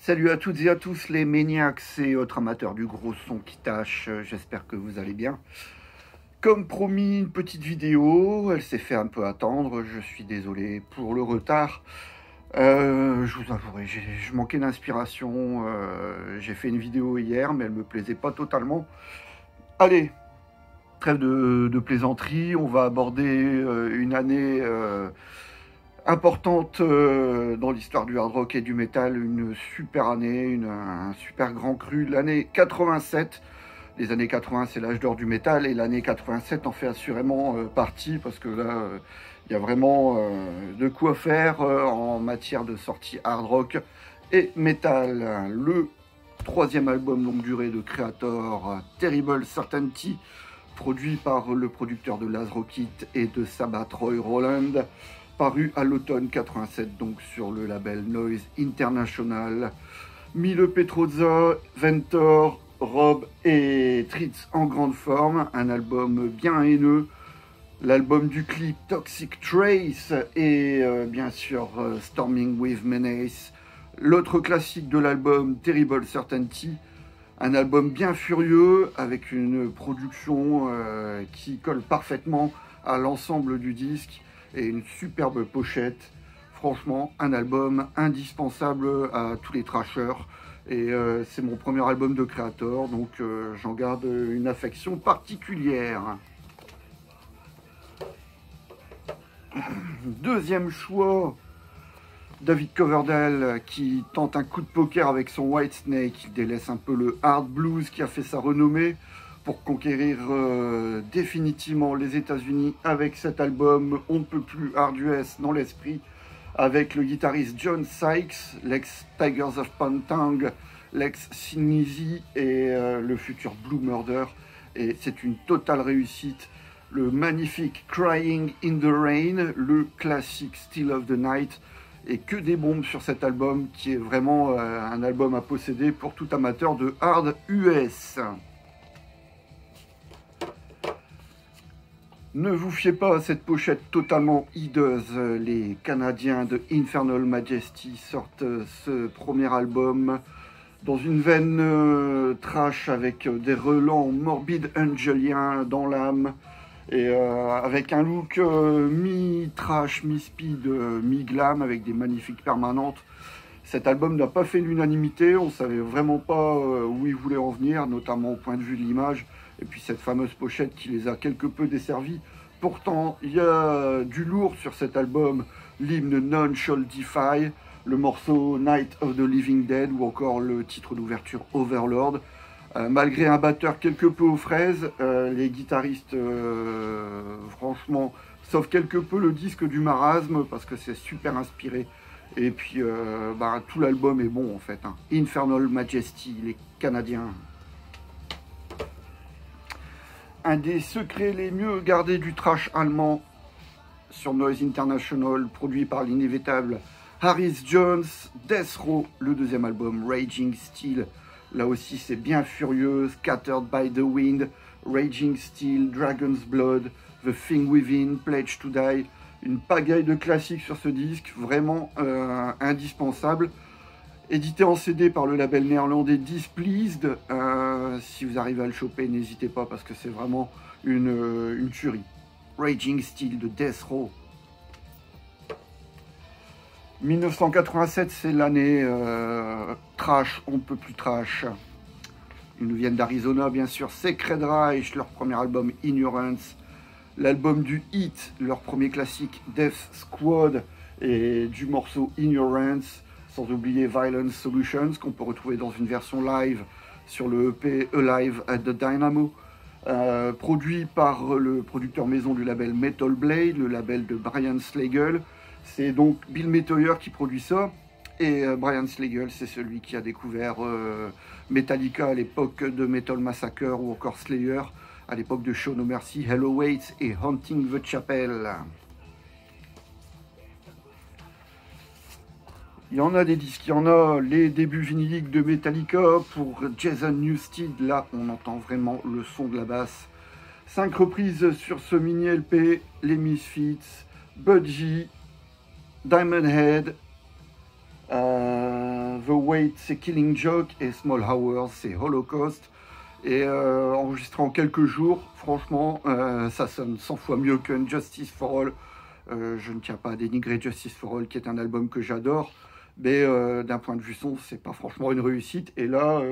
Salut à toutes et à tous les maniacs et autres amateurs du gros son qui tâche, j'espère que vous allez bien. Comme promis, une petite vidéo, elle s'est fait un peu attendre, je suis désolé pour le retard. Je vous avouerai, je manquais d'inspiration, j'ai fait une vidéo hier mais elle me plaisait pas totalement. Allez, trêve de plaisanterie, on va aborder une année importante dans l'histoire du hard rock et du metal, une super année, un super grand cru, l'année 87. Les années 80, c'est l'âge d'or du métal, et l'année 87 en fait assurément partie, parce que là, il y a vraiment de quoi faire en matière de sortie hard rock et metal. Le troisième album longue durée de Kreator, Terrible Certainty, produit par le producteur de Lazarokit et de Sabbath, Roy Rowland, paru à l'automne 87, donc sur le label Noise International. Mille Petrozza, Ventor, Rob et Tritz en grande forme, un album bien haineux, l'album du clip Toxic Trace et bien sûr Storming with Menace, l'autre classique de l'album Terrible Certainty, un album bien furieux avec une production qui colle parfaitement à l'ensemble du disque et une superbe pochette. Franchement, un album indispensable à tous les trashers. Et c'est mon premier album de Kreator, donc j'en garde une affection particulière. Deuxième choix, David Coverdale qui tente un coup de poker avec son Whitesnake. Il délaisse un peu le hard blues qui a fait sa renommée pour conquérir définitivement les États-Unis avec cet album on ne peut plus hard US dans l'esprit, avec le guitariste John Sykes, l'ex Tigers of Pantang, l'ex Sneezy et le futur Blue Murder. Et c'est une totale réussite. Le magnifique Crying in the Rain, le classique Still of the Night, et que des bombes sur cet album qui est vraiment un album à posséder pour tout amateur de hard US. Ne vous fiez pas à cette pochette totalement hideuse. Les Canadiens de Infernal Majesty sortent ce premier album dans une veine trash avec des relents morbides angeliens dans l'âme et avec un look mi-trash, mi-speed, mi-glam avec des magnifiques permanentes. Cet album n'a pas fait l'unanimité, on ne savait vraiment pas où ils voulaient en venir, notamment au point de vue de l'image. Et puis cette fameuse pochette qui les a quelque peu desservis. Pourtant, il y a du lourd sur cet album. L'hymne None Shall Defy, le morceau Night of the Living Dead ou encore le titre d'ouverture Overlord. Malgré un batteur quelque peu aux fraises, les guitaristes, franchement, sauvent quelque peu le disque du marasme parce que c'est super inspiré. Et puis, tout l'album est bon en fait. Hein. Infernal Majesty, les Canadiens. Un des secrets les mieux gardés du trash allemand sur Noise International, produit par l'inévitable Harris Jones, Death Row, le deuxième album, Raging Steel. Là aussi, c'est bien furieux, Scattered by the Wind, Raging Steel, Dragon's Blood, The Thing Within, Pledge to Die. Une pagaille de classiques sur ce disque, vraiment indispensable. Édité en CD par le label néerlandais Displeased. Si vous arrivez à le choper, n'hésitez pas parce que c'est vraiment une tuerie. Raging Steel de Death Row. 1987, c'est l'année trash, on ne peut plus trash. Ils nous viennent d'Arizona, bien sûr. Sacred Reich, leur premier album Ignorance. L'album du Hit, leur premier classique Death Squad. Et du morceau Ignorance. Sans oublier Violence Solutions, qu'on peut retrouver dans une version live sur le EP Alive at the Dynamo. Produit par le producteur maison du label Metal Blade, le label de Brian Slagel. C'est donc Bill Metoyer qui produit ça. Et Brian Slagel, c'est celui qui a découvert Metallica à l'époque de Metal Massacre ou encore Slayer à l'époque de Show No Mercy, Hello Waits et Haunting the Chapel. Il y en a des disques, il y en a les débuts vinyliques de Metallica pour Jason Newsted. Là, on entend vraiment le son de la basse. 5 reprises sur ce mini LP, les Misfits, Budgie, Diamond Head, The Wait, c'est Killing Joke, et Small Hours, c'est Holocaust. Et enregistré en quelques jours, franchement, ça sonne 100 fois mieux qu'un Justice for All. Je ne tiens pas à dénigrer Justice for All, qui est un album que j'adore, mais d'un point de vue son, c'est pas franchement une réussite. Et là,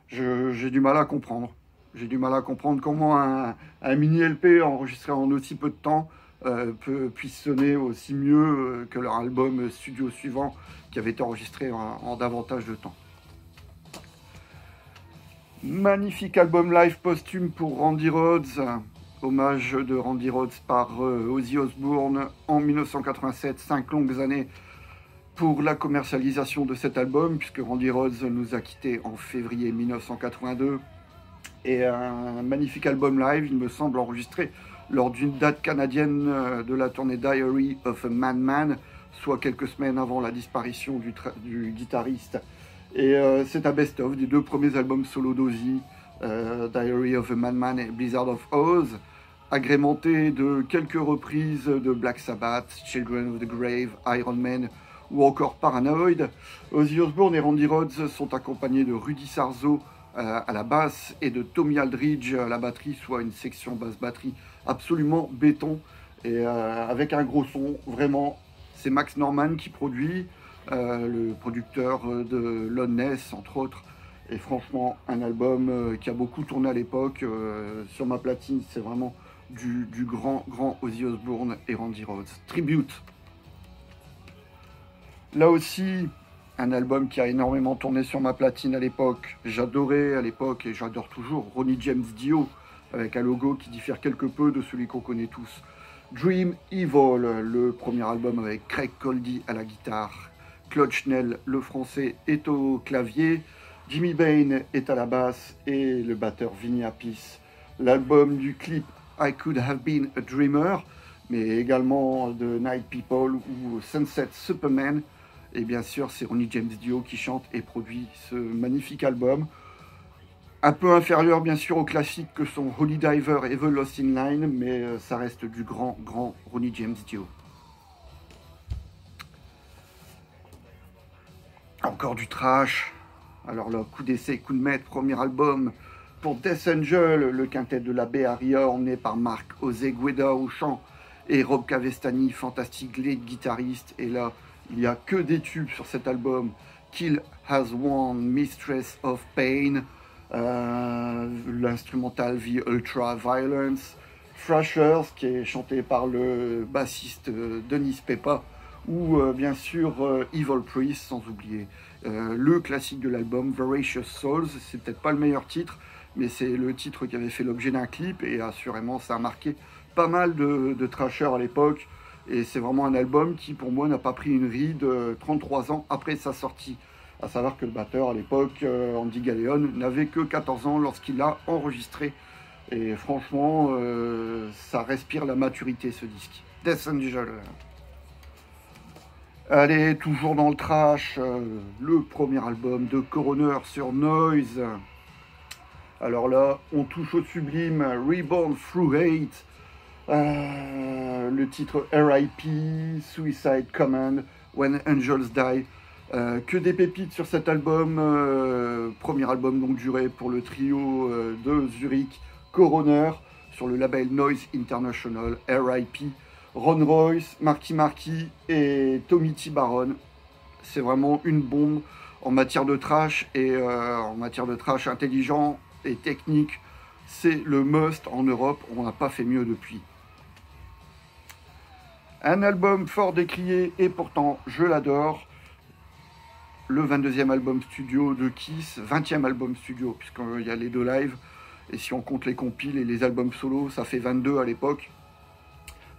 j'ai du mal à comprendre. J'ai du mal à comprendre comment un mini LP enregistré en aussi peu de temps puisse sonner aussi mieux que leur album studio suivant, qui avait été enregistré en davantage de temps. Magnifique album live posthume pour Randy Rhoads, hommage de Randy Rhoads par Ozzy Osbourne en 1987, 5 longues années pour la commercialisation de cet album, puisque Randy Rhoads nous a quittés en février 1982. Et un magnifique album live, il me semble, enregistré lors d'une date canadienne de la tournée Diary of a Madman, soit quelques semaines avant la disparition du guitariste. Et c'est un best-of des 2 premiers albums solo d'Ozzy, Diary of a Madman et Blizzard of Oz, agrémenté de quelques reprises de Black Sabbath, Children of the Grave, Iron Man ou encore Paranoid. Ozzy Osbourne et Randy Rhoads sont accompagnés de Rudy Sarzo à la basse et de Tommy Aldridge à la batterie, soit une section basse-batterie absolument béton, et avec un gros son, vraiment. C'est Max Norman qui produit, le producteur de Lon Ness, entre autres. Et franchement, un album qui a beaucoup tourné à l'époque. Sur ma platine, c'est vraiment du grand Ozzy Osbourne et Randy Rhoads. Tribute. Là aussi, un album qui a énormément tourné sur ma platine à l'époque. J'adorais à l'époque, et j'adore toujours, Ronnie James Dio, avec un logo qui diffère quelque peu de celui qu'on connaît tous. Dream Evil, le premier album avec Craig Coldy à la guitare. Claude Schnell, le français, est au clavier. Jimmy Bain est à la basse et le batteur Vinny Appice. L'album du clip I Could Have Been a Dreamer, mais également de Night People ou Sunset Superman. Et bien sûr, c'est Ronnie James Dio qui chante et produit ce magnifique album. Un peu inférieur, bien sûr, au classique que sont Holy Diver et The Lost in Line, mais ça reste du grand Ronnie James Dio. Encore du trash. Alors là, coup d'essai, coup de maître, premier album pour Death Angel, le quintet de la Bay Area, emmené par Marc Osegueda au chant et Rob Cavestany, fantastique lead guitariste. Et là, il n'y a que des tubes sur cet album. Kill Has One, Mistress of Pain, l'instrumental The Ultra Violence, Thrashers, qui est chanté par le bassiste Denis Peppa, ou bien sûr Evil Priest, sans oublier le classique de l'album Voracious Souls. C'est peut-être pas le meilleur titre, mais c'est le titre qui avait fait l'objet d'un clip, et assurément ça a marqué pas mal de thrashers à l'époque. Et c'est vraiment un album qui, pour moi, n'a pas pris une ride 33 ans après sa sortie. À savoir que le batteur, à l'époque, Andy Galleon, n'avait que 14 ans lorsqu'il l'a enregistré. Et franchement, ça respire la maturité, ce disque. Death Angel. Allez, toujours dans le trash, le premier album de Coroner sur Noise. Alors là, on touche au sublime, Reborn Through Hate. Le titre R.I.P., Suicide Command, When Angels Die. Que des pépites sur cet album, premier album longue durée pour le trio de Zurich, Coroner, sur le label Noise International, R.I.P., Ron Royce, Marky Marky et Tommy T. Baron. C'est vraiment une bombe en matière de trash, et en matière de trash intelligent et technique. C'est le must en Europe, on n'a pas fait mieux depuis. Un album fort décrié, et pourtant je l'adore. Le 22e album studio de Kiss, 20e album studio, puisqu'il y a les 2 lives, et si on compte les compiles et les albums solo, ça fait 22 à l'époque.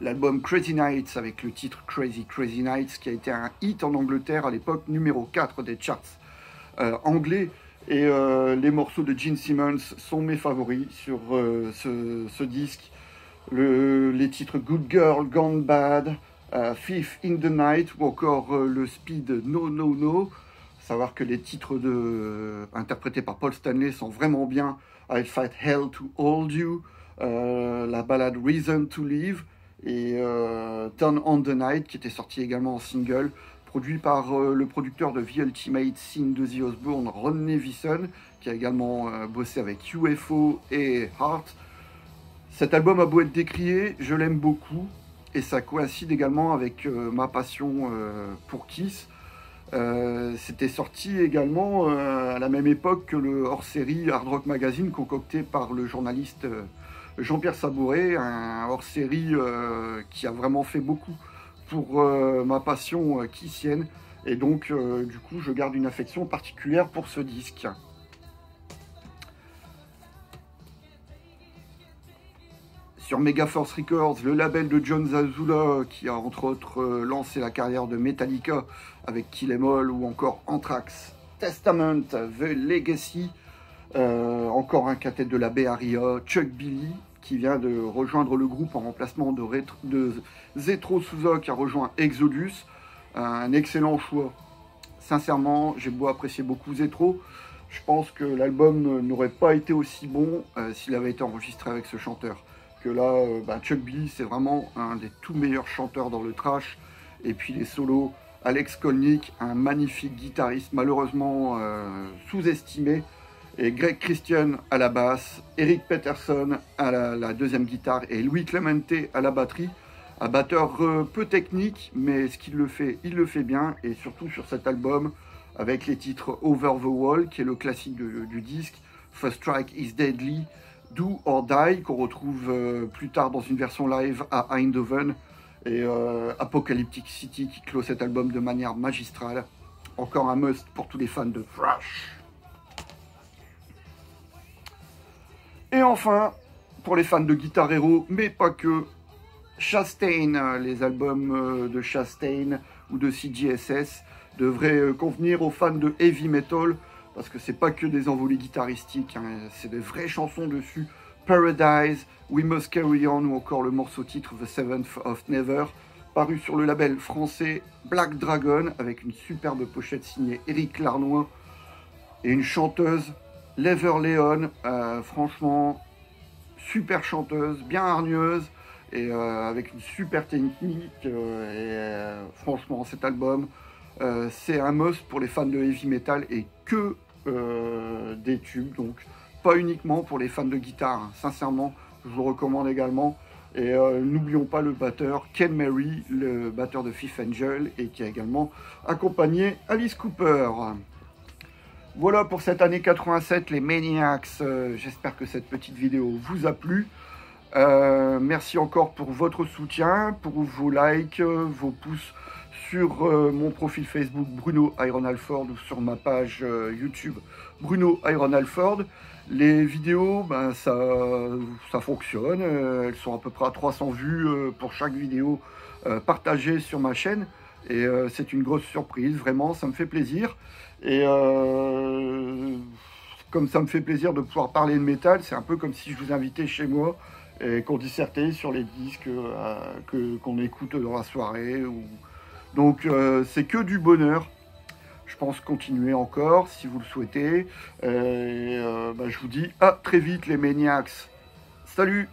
L'album Crazy Nights, avec le titre Crazy Crazy Nights, qui a été un hit en Angleterre à l'époque, numéro 4 des charts anglais. Et les morceaux de Gene Simmons sont mes favoris sur ce disque. Les titres Good Girl, Gone Bad, Thief in the Night, ou encore le speed No No No. Savoir que les titres interprétés par Paul Stanley sont vraiment bien. I'll Fight Hell to Hold You, la ballade Reason to Live, et Turn on the Night, qui était sorti également en single, produit par le producteur de The Ultimate Sin de The Osbourne, Ron Nevison, qui a également bossé avec UFO et Heart. Cet album a beau être décrié, je l'aime beaucoup, et ça coïncide également avec ma passion pour Kiss. C'était sorti également à la même époque que le hors-série Hard Rock Magazine concocté par le journaliste Jean-Pierre Sabouret, un hors-série qui a vraiment fait beaucoup pour ma passion kissienne, et donc du coup je garde une affection particulière pour ce disque. Sur Megaforce Records, le label de John Zazula, qui a entre autres lancé la carrière de Metallica avec Kill 'Em All ou encore Anthrax, Testament, The Legacy, encore un quintet de la Bay Area, Chuck Billy, qui vient de rejoindre le groupe en remplacement de Jethro Souza, qui a rejoint Exodus, un excellent choix. Sincèrement, j'ai beau apprécier beaucoup Jethro, je pense que l'album n'aurait pas été aussi bon s'il avait été enregistré avec ce chanteur. Que là, Chuck Billy, c'est vraiment un des tout meilleurs chanteurs dans le thrash. Et puis les solos, Alex Kolnick, un magnifique guitariste, malheureusement sous-estimé. Et Greg Christian à la basse, Eric Peterson à la deuxième guitare et Louis Clemente à la batterie. Un batteur peu technique, mais ce qu'il le fait, il le fait bien. Et surtout sur cet album, avec les titres Over the Wall, qui est le classique du disque, First Strike is Deadly, Do or Die, qu'on retrouve plus tard dans une version live à Eindhoven, et Apocalyptic City, qui clôt cet album de manière magistrale. Encore un must pour tous les fans de thrash. Et enfin, pour les fans de Guitar Hero, mais pas que, Chastain, les albums de Chastain ou de CJSS devraient convenir aux fans de heavy metal, parce que c'est pas que des envolées guitaristiques, hein, c'est des vraies chansons dessus. Paradise, We Must Carry On ou encore le morceau titre The Seventh of Never, paru sur le label français Black Dragon, avec une superbe pochette signée Eric Larnois et une chanteuse, Lever Leon, franchement super chanteuse, bien hargneuse et avec une super technique, franchement cet album c'est un must pour les fans de heavy metal et que des tubes, donc pas uniquement pour les fans de guitare, hein. Sincèrement je vous le recommande également. Et n'oublions pas le batteur Ken Mary, le batteur de Fifth Angel, et qui a également accompagné Alice Cooper. Voilà pour cette année 87, les Maniacs. J'espère que cette petite vidéo vous a plu. Merci encore pour votre soutien, pour vos likes, vos pouces sur mon profil Facebook Bruno Iron Halford ou sur ma page YouTube Bruno Iron Halford. Les vidéos, ben, ça fonctionne. Elles sont à peu près à 300 vues pour chaque vidéo partagée sur ma chaîne. Et c'est une grosse surprise, vraiment, ça me fait plaisir. Et comme ça me fait plaisir de pouvoir parler de métal, c'est un peu comme si je vous invitais chez moi et qu'on dissertait sur les disques qu'on écoute dans la soirée. Donc c'est que du bonheur. Je pense continuer encore si vous le souhaitez. Je vous dis à très vite les Maniacs. Salut!